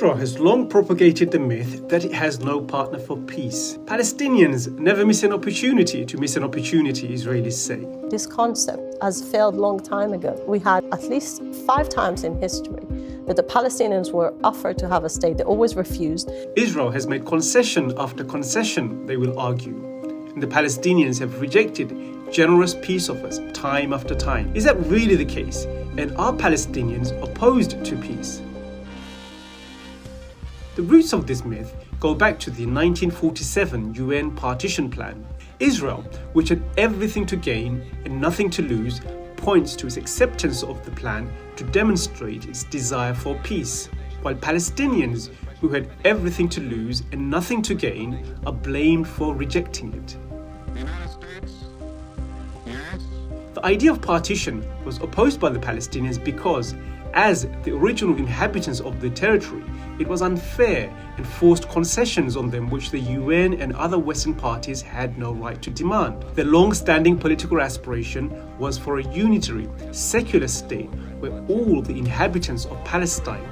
Israel has long propagated the myth that it has no partner for peace. Palestinians never miss an opportunity to miss an opportunity, Israelis say. This concept has failed long time ago. We had at least 5 times in history that the Palestinians were offered to have a state. They always refused. Israel has made concession after concession, they will argue. And the Palestinians have rejected generous peace offers time after time. Is that really the case? And are Palestinians opposed to peace? The roots of this myth go back to the 1947 UN partition plan. Israel, which had everything to gain and nothing to lose, points to its acceptance of the plan to demonstrate its desire for peace, while Palestinians, who had everything to lose and nothing to gain, are blamed for rejecting it. The idea of partition was opposed by the Palestinians because, as the original inhabitants of the territory, it was unfair and forced concessions on them which the UN and other Western parties had no right to demand. Their long-standing political aspiration was for a unitary, secular state where all the inhabitants of Palestine,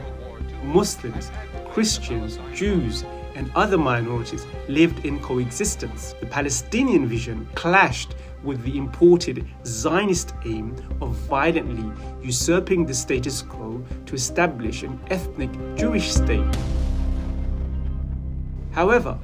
Muslims, Christians, Jews, and other minorities lived in coexistence. The Palestinian vision clashed with the imported Zionist aim of violently usurping the status quo to establish an ethnic Jewish state. However,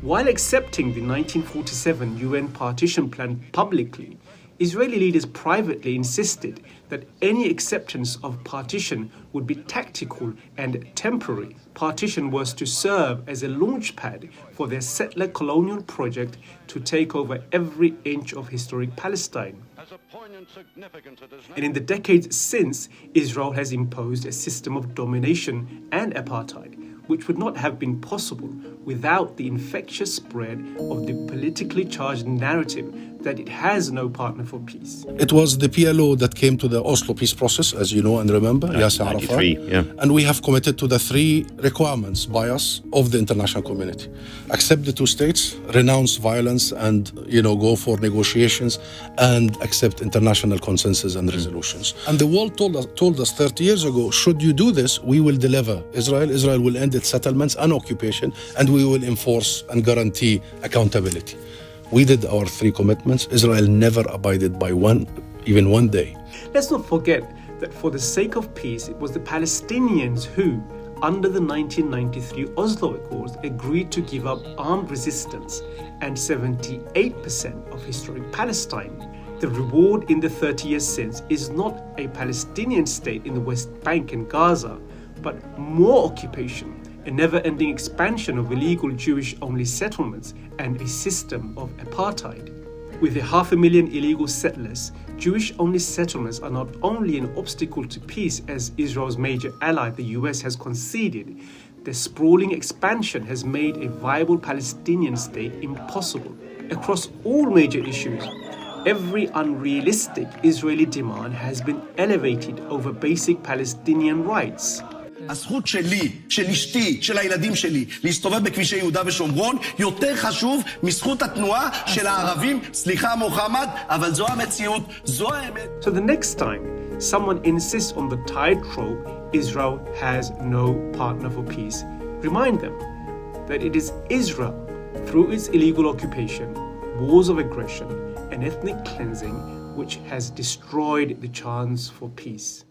while accepting the 1947 UN partition plan publicly, Israeli leaders privately insisted that any acceptance of partition would be tactical and temporary. Partition was to serve as a launchpad for their settler colonial project to take over every inch of historic Palestine. And in the decades since, Israel has imposed a system of domination and apartheid, which would not have been possible without the infectious spread of the politically charged narrative that it has no partner for peace. It was the PLO that came to the Oslo peace process, as you know and remember, Yasser Arafat. And we have committed to the 3 requirements by us of the international community. Accept the 2 states, renounce violence and, go for negotiations and accept international consensus and resolutions. And the world told us 30 years ago, should you do this, we will deliver Israel. Israel will end its settlements and occupation, and we will enforce and guarantee accountability. We did our 3 commitments. Israel never abided by even one day. Let's not forget that for the sake of peace, it was the Palestinians who, under the 1993 Oslo Accords, agreed to give up armed resistance and 78% of historic Palestine. The reward in the 30 years since is not a Palestinian state in the West Bank and Gaza, but more occupation, a never-ending expansion of illegal Jewish-only settlements, and a system of apartheid. With 500,000 illegal settlers, Jewish-only settlements are not only an obstacle to peace, as Israel's major ally, the US, has conceded, their sprawling expansion has made a viable Palestinian state impossible. Across all major issues, every unrealistic Israeli demand has been elevated over basic Palestinian rights. הזכות שלי, של אשתי, של הילדים שלי, להסתובב בכבישי יהודה ושומרון, יותר חשוב מזכות התנועה של הערבים. סליחה מוחמד, אבל זו המציאות, זו האמת. So the next time someone insists on the tightrope, Israel has no partner for peace, remind them that it is Israel, through its illegal occupation, wars of aggression, and ethnic cleansing, which has destroyed the chance for peace.